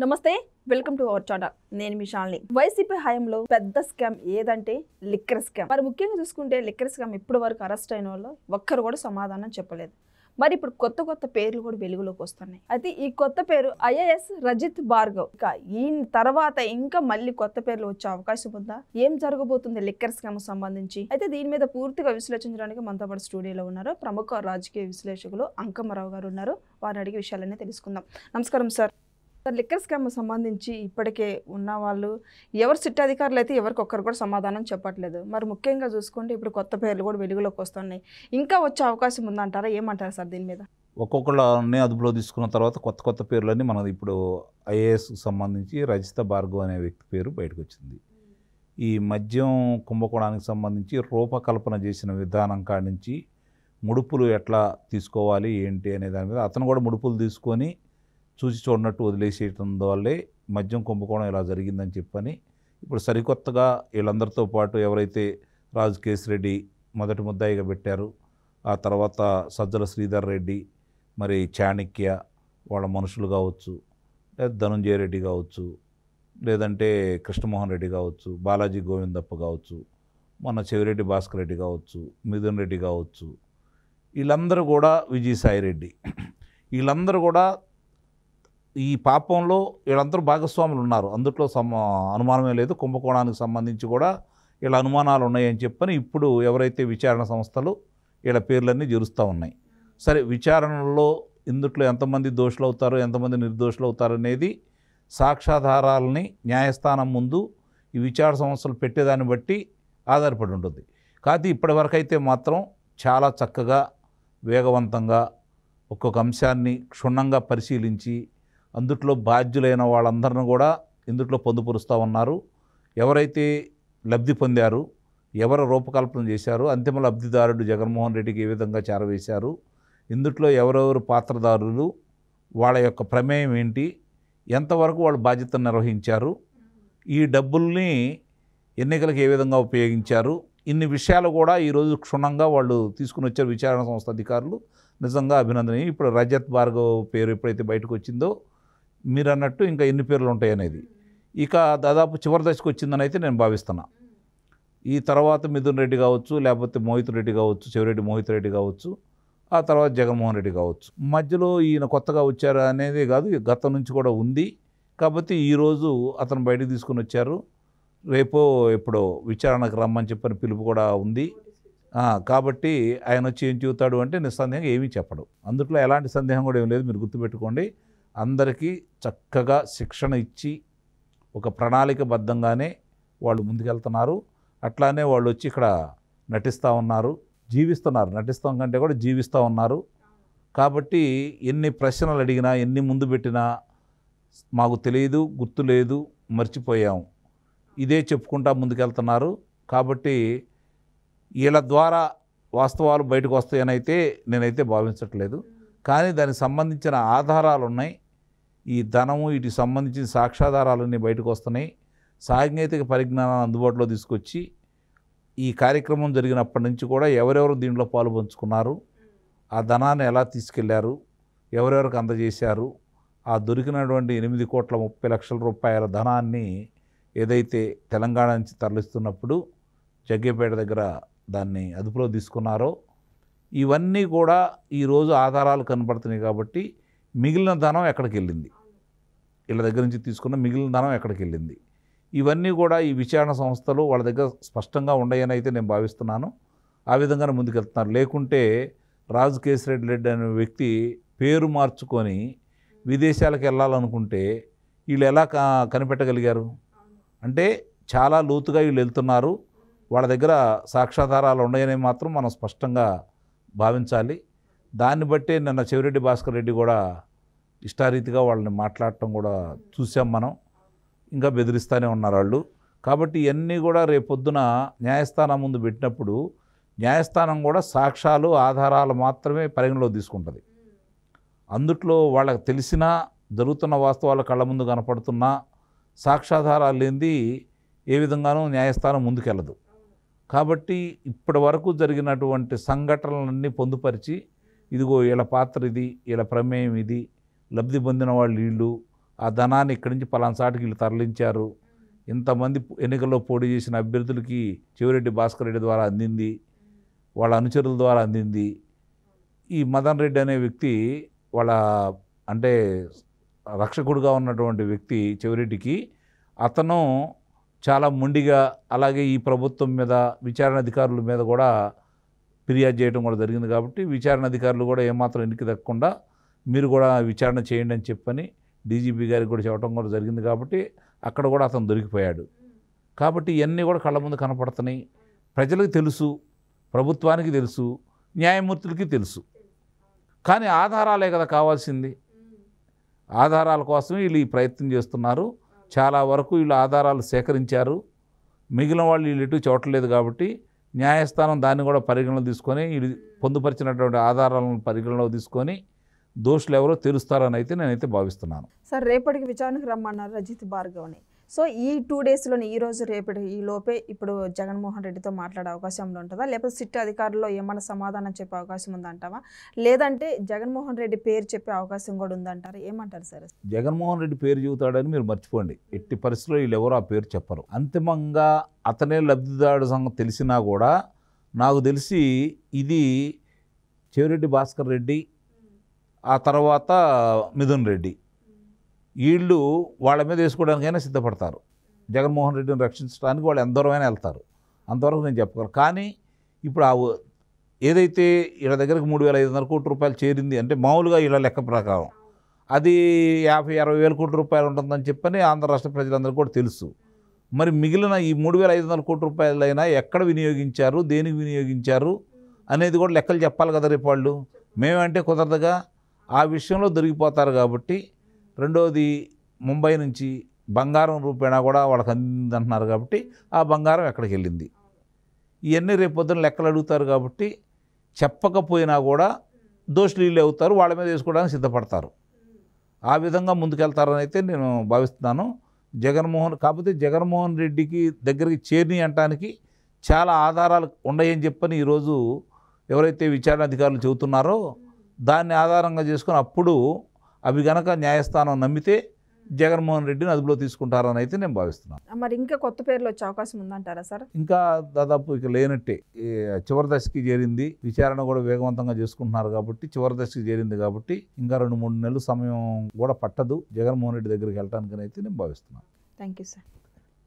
నమస్తే, welcome to our channel. నేను మీ Shalini. YCP హయాంలో పెద్ద స్కామ్ ఏదంటే లిక్కర్ స్కామ్. మరి ముఖ్యంగా చూసుకుంటే లిక్కర్ స్కామ్ ఇప్పటి వరకు అరెస్ట్ అయిన వాళ్ళు ఒక్కరు కూడా సమాధానం చెప్పలేదు. మరి ఇప్పుడు కొత్త కొత్త పేర్లు కూడా వెలుగులోకి వస్తున్నాయి. అయితే ఈ కొత్త పేరు ఐఏఎస్ రజిత్ భార్గవ్. ఇక ఈ తర్వాత ఇంకా మళ్ళీ కొత్త పేర్లు వచ్చే అవకాశం ఉందా? ఏం జరగబోతుంది లిక్కర్ స్కామ్ సంబంధించి? అయితే దీని మీద పూర్తిగా విశ్లేషించడానికి మనతో పాటు స్టూడియోలో ఉన్నారు ప్రముఖ రాజకీయ విశ్లేషకులు అంకమ్మరావు గారు ఉన్నారు. వారిని అడిగే విషయాలన్నీ తెలుసుకుందాం. నమస్కారం సార్. లిక్కర్ స్కామ్ సంబంధించి ఇప్పటికే ఉన్న వాళ్ళు ఎవరు సిట్ అధికారులు అయితే ఎవరికొక్కరు కూడా సమాధానం చెప్పట్లేదు. మరి ముఖ్యంగా చూసుకుంటే ఇప్పుడు కొత్త పేర్లు కూడా వెలుగులోకి వస్తున్నాయి. ఇంకా వచ్చే అవకాశం ఉందంటారా? ఏమంటారు సార్ దీని మీద? ఒక్కొక్కళ్ళని అదుపులో తీసుకున్న తర్వాత కొత్త కొత్త పేర్లన్నీ మనది ఇప్పుడు ఐఏఎస్కి సంబంధించి రజిత భార్గవ్ అనే వ్యక్తి పేరు బయటకు వచ్చింది. ఈ మద్యం కుంభకోణానికి సంబంధించి రూపకల్పన చేసిన విధానం కాడి నుంచి ముడుపులు ఎట్లా తీసుకోవాలి ఏంటి అనే దాని మీద అతను కూడా ముడుపులు తీసుకొని చూసి చూడనట్టు వదిలేసేయటం వల్లే మద్యం కుంభకోణం ఇలా జరిగిందని చెప్పని ఇప్పుడు సరికొత్తగా వీళ్ళందరితో పాటు ఎవరైతే రాజు కేసిరెడ్డి మొదటి ముద్దాయిగా పెట్టారు, ఆ తర్వాత సజ్జల శ్రీధర్ రెడ్డి, మరి చాణక్య వాళ్ళ మనుషులు కావచ్చు, లేదా ధనుంజయ రెడ్డి కావచ్చు, లేదంటే కృష్ణమోహన్ రెడ్డి కావచ్చు, బాలాజీ గోవిందప్ప కావచ్చు, మన చెవిరెడ్డి భాస్కర్ రెడ్డి కావచ్చు, మిథున్ రెడ్డి కావచ్చు, వీళ్ళందరూ కూడా విజయసాయి రెడ్డి, వీళ్ళందరూ కూడా ఈ పాపంలో వీళ్ళందరూ భాగస్వాములు ఉన్నారు. అందుట్లో అనుమానమే లేదు. కుంభకోణానికి సంబంధించి కూడా వీళ్ళ అనుమానాలు ఉన్నాయని చెప్పని ఇప్పుడు ఎవరైతే విచారణ సంస్థలు వీళ్ళ పేర్లన్నీ జరుస్తూ ఉన్నాయి. సరే, విచారణలో ఇందుట్లో ఎంతమంది దోషులు అవుతారో ఎంతమంది నిర్దోషులు అవుతారు అనేది సాక్ష్యాధారాలని న్యాయస్థానం ముందు ఈ విచారణ సంస్థలు పెట్టేదాన్ని బట్టి ఆధారపడి ఉంటుంది. కాకపోతే ఇప్పటివరకైతే మాత్రం చాలా చక్కగా వేగవంతంగా ఒక్కొక్క అంశాన్ని క్షుణ్ణంగా పరిశీలించి అందుట్లో బాధ్యులైన వాళ్ళందరిని కూడా ఇందుట్లో పొందుపరుస్తూ ఉన్నారు. ఎవరైతే లబ్ధి పొందారు, ఎవరు రూపకల్పన చేశారు, అంతిమ లబ్ధిదారుడు జగన్మోహన్ రెడ్డికి ఏ విధంగా చేరవేశారు, ఇందుట్లో ఎవరెవరు పాత్రదారులు, వాళ్ళ యొక్క ప్రమేయం ఏంటి, ఎంతవరకు వాళ్ళు బాధ్యతను నిర్వహించారు, ఈ డబ్బుల్ని ఎన్నికలకు ఏ విధంగా ఉపయోగించారు, ఇన్ని విషయాలు కూడా ఈరోజు క్షుణ్ణంగా వాళ్ళు తీసుకుని వచ్చారు విచారణ సంస్థ అధికారులు. నిజంగా అభినందనీయం. ఇప్పుడు రజత్ భార్గవ్ పేరు ఎప్పుడైతే బయటకు వచ్చిందో మీరు అన్నట్టు ఇంకా ఎన్ని పేర్లు ఉంటాయి అనేది ఇక దాదాపు చివరి దశకు వచ్చిందని అయితే నేను భావిస్తున్నా. ఈ తర్వాత మిథున్ రెడ్డి కావచ్చు, లేకపోతే మోహిత్ రెడ్డి కావచ్చు, చెవిరెడ్డి మోహిత్ రెడ్డి కావచ్చు, ఆ తర్వాత జగన్మోహన్ రెడ్డి కావచ్చు. మధ్యలో ఈయన కొత్తగా వచ్చారు అనేది కాదు, గతం నుంచి కూడా ఉంది. కాబట్టి ఈరోజు అతను బయటకు తీసుకుని వచ్చారు. రేపో ఎప్పుడో విచారణకు రమ్మని చెప్పని పిలుపు కూడా ఉంది. కాబట్టి ఆయన వచ్చి ఏం చెబుతాడు అంటే నిస్సందేహంగా ఏమీ చెప్పడు. అందుట్లో ఎలాంటి సందేహం కూడా ఏం లేదు. మీరు గుర్తుపెట్టుకోండి, అందరికీ చక్కగా శిక్షణ ఇచ్చి ఒక ప్రణాళికబద్ధంగానే వాళ్ళు ముందుకెళ్తున్నారు. అట్లానే వాళ్ళు వచ్చి ఇక్కడ నటిస్తూ ఉన్నారు, జీవిస్తున్నారు. నటిస్తాం కంటే కూడా జీవిస్తూ ఉన్నారు. కాబట్టి ఎన్ని ప్రశ్నలు అడిగినా, ఎన్ని ముందు పెట్టినా మాకు తెలియదు, గుర్తు లేదు, మర్చిపోయాం, ఇదే చెప్పుకుంటా ముందుకెళ్తున్నారు. కాబట్టి వీళ్ళ ద్వారా వాస్తవాలు బయటకు వస్తాయని అయితే నేనైతే భావించట్లేదు. కానీ దానికి సంబంధించిన ఆధారాలు ఉన్నాయి. ఈ ధనము వీటికి సంబంధించిన సాక్ష్యాధారాలన్నీ బయటకు వస్తున్నాయి. సాంకేతిక పరిజ్ఞానాన్ని అందుబాటులో తీసుకొచ్చి ఈ కార్యక్రమం జరిగినప్పటి నుంచి కూడా ఎవరెవరు దీంట్లో పాలు పంచుకున్నారు, ఆ ధనాన్ని ఎలా తీసుకెళ్లారు, ఎవరెవరికి అందజేశారు, ఆ దొరికినటువంటి 8,30,00,000 రూపాయల ధనాన్ని ఏదైతే తెలంగాణ నుంచి తరలిస్తున్నప్పుడు జగ్గేపేట దగ్గర దాన్ని అదుపులో తీసుకున్నారో ఇవన్నీ కూడా ఈరోజు ఆధారాలు కనపడుతున్నాయి. కాబట్టి మిగిలిన ధనం ఎక్కడికి వెళ్ళింది, వీళ్ళ దగ్గర నుంచి తీసుకున్న మిగిలిన ధనం ఎక్కడికి వెళ్ళింది, ఇవన్నీ కూడా ఈ విచారణ సంస్థలు వాళ్ళ దగ్గర స్పష్టంగా ఉన్నాయని అయితే నేను భావిస్తున్నాను. ఆ విధంగానే ముందుకెళ్తున్నారు. లేకుంటే రాజు కేసిరెడ్డి అనే వ్యక్తి పేరు మార్చుకొని విదేశాలకు వెళ్ళాలనుకుంటే వీళ్ళు ఎలా కనిపెట్టగలిగారు అంటే చాలా లోతుగా వీళ్ళు వెళ్తున్నారు. వాళ్ళ దగ్గర సాక్ష్యాధారాలు ఉన్నాయని మాత్రం మనం స్పష్టంగా భావించాలి. దాన్ని బట్టే నిన్న చెవిరెడ్డి భాస్కర్ రెడ్డి కూడా ఇష్టారీతిగా వాళ్ళని మాట్లాడటం కూడా చూసాం మనం. ఇంకా బెదిరిస్తూనే ఉన్నారు వాళ్ళు. కాబట్టి ఇవన్నీ కూడా రేపొద్దున న్యాయస్థానం ముందు పెట్టినప్పుడు న్యాయస్థానం కూడా సాక్ష్యాలు ఆధారాలు మాత్రమే పరిగణలో తీసుకుంటుంది. అందుట్లో వాళ్ళకి తెలిసినా జరుగుతున్న వాస్తవాల కళ్ళ ముందు కనపడుతున్నా సాక్ష్యాధారాలు లేనిది ఏ విధంగానూ న్యాయస్థానం ముందుకెళ్ళదు. కాబట్టి ఇప్పటి వరకు జరిగినటువంటి సంఘటనలన్నీ పొందుపరిచి ఇదిగో వీళ్ళ పాత్ర ఇది, వీళ్ళ ప్రమేయం ఇది, లబ్ధి పొందిన వాళ్ళు వీళ్ళు, ఆ ధనాన్ని ఇక్కడి నుంచి పలానా చాటుకి వీళ్ళు తరలించారు, ఇంతమంది ఎన్నికల్లో పోటీ చేసిన అభ్యర్థులకి చెవిరెడ్డి భాస్కర్ రెడ్డి ద్వారా అందింది, వాళ్ళ అనుచరుల ద్వారా అందింది. ఈ మదన్ రెడ్డి అనే వ్యక్తి వాళ్ళ అంటే రక్షకుడుగా ఉన్నటువంటి వ్యక్తి చెవిరెడ్డికి, అతను చాలా మొండిగా, అలాగే ఈ ప్రభుత్వం మీద విచారణ అధికారుల మీద కూడా ఫిర్యాదు చేయడం కూడా జరిగింది. కాబట్టి విచారణ అధికారులు కూడా ఏమాత్రం ఎన్నిక దక్కకుండా మీరు కూడా విచారణ చేయండి అని చెప్పని డీజీపీ గారికి కూడా చెప్పడం కూడా జరిగింది. కాబట్టి అక్కడ కూడా అతను దొరికిపోయాడు. కాబట్టి ఇవన్నీ కూడా కళ్ళ ముందు కనపడుతున్నాయి. ప్రజలకు తెలుసు, ప్రభుత్వానికి తెలుసు, న్యాయమూర్తులకి తెలుసు. కానీ ఆధారాలే కదా కావాల్సింది. ఆధారాల కోసం వీళ్ళు ఈ ప్రయత్నం చేస్తున్నారు. చాలా వరకు వీళ్ళు ఆధారాలు సేకరించారు. మిగిలిన వాళ్ళు వీళ్ళు ఎటు చూడలేదు. కాబట్టి న్యాయస్థానం దాన్ని కూడా పరిగణలో తీసుకొని వీళ్ళు పొందుపరిచినటువంటి ఆధారాలను పరిగణలో తీసుకొని దోషులు ఎవరో తెలుస్తారని అయితే నేనైతే భావిస్తున్నాను. సార్, రేపటికి విచారణకు రమ్మన్నారు రజిత్ భార్గవ్ని. సో ఈ 2 డేస్లోనే, ఈరోజు రేపటి ఈ లోపే ఇప్పుడు జగన్మోహన్ రెడ్డితో మాట్లాడే అవకాశం ఉంటుందా, లేకపోతే సిట్ అధికారుల్లో ఏమైనా సమాధానం చెప్పే అవకాశం ఉందంటావా, లేదంటే జగన్మోహన్ రెడ్డి పేరు చెప్పే అవకాశం కూడా ఉందంటారా? ఏమంటారు సార్? జగన్మోహన్ రెడ్డి పేరు చెబుతాడని మీరు మర్చిపోండి. ఎట్టి పరిస్థితుల్లో వీళ్ళు ఎవరు ఆ పేరు చెప్పరు. అంతిమంగా అతనే లబ్ధిదారుడు సంగతి తెలిసినా కూడా నాకు తెలిసి ఇది చెవిరెడ్డి భాస్కర్ రెడ్డి, ఆ తర్వాత మిథున్ రెడ్డి, వీళ్ళు వాళ్ళ మీద వేసుకోవడానికైనా సిద్ధపడతారు. జగన్మోహన్ రెడ్డిని రక్షించడానికి వాళ్ళు ఎందరమైనా వెళ్తారు. అంతవరకు నేను చెప్పగలను. కానీ ఇప్పుడు ఏదైతే వీళ్ళ దగ్గరకు 3,500 కోట్ల రూపాయలు చేరింది అంటే మామూలుగా వీళ్ళ లెక్క ప్రకారం అది 50-60 వేల కోట్ల రూపాయలు ఉంటుందని చెప్పని ఆంధ్ర రాష్ట్ర ప్రజలందరికీ కూడా తెలుసు. మరి మిగిలిన ఈ 3,500 కోట్ల రూపాయలైనా ఎక్కడ వినియోగించారు, దేనికి వినియోగించారు అనేది కూడా లెక్కలు చెప్పాలి కదా రేపు వాళ్ళు. మేమంటే కుదరదుగా. ఆ విషయంలో దొరికిపోతారు. కాబట్టి రెండోది ముంబై నుంచి బంగారం రూపేణా కూడా వాళ్ళకి అందిందంటున్నారు. కాబట్టి ఆ బంగారం ఎక్కడికి వెళ్ళింది, ఇవన్నీ రేపు పొద్దున లెక్కలు అడుగుతారు. కాబట్టి చెప్పకపోయినా కూడా దోషులు వీళ్ళు అవుతారు, వాళ్ళ మీద వేసుకోవడానికి సిద్ధపడతారు. ఆ విధంగా ముందుకెళ్తారని అయితే నేను భావిస్తున్నాను. కాకపోతే జగన్మోహన్ రెడ్డికి దగ్గరికి చేరిని అనటానికి చాలా ఆధారాలు ఉన్నాయని చెప్పని ఈరోజు ఎవరైతే విచారణ అధికారులు చెబుతున్నారో దాన్ని ఆధారంగా చేసుకొని అప్పుడు అవి గనక న్యాయస్థానం నమ్మితే జగన్మోహన్ రెడ్డిని అదుపులో తీసుకుంటారని అయితే నేను భావిస్తున్నాను. మరి ఇంకా కొత్త పేర్లు వచ్చే అవకాశం ఉందంటారా సార్? ఇంకా దాదాపు ఇక లేనట్టే. చివరి దశకి చేరింది, విచారణ కూడా వేగవంతంగా చేసుకుంటున్నారు. కాబట్టి చివరి దశకి చేరింది. కాబట్టి ఇంకా 2-3 నెలలు సమయం కూడా పట్టదు జగన్మోహన్ రెడ్డి దగ్గరికి వెళ్ళటానికి అయితే నేను భావిస్తున్నాను. Thank you sir.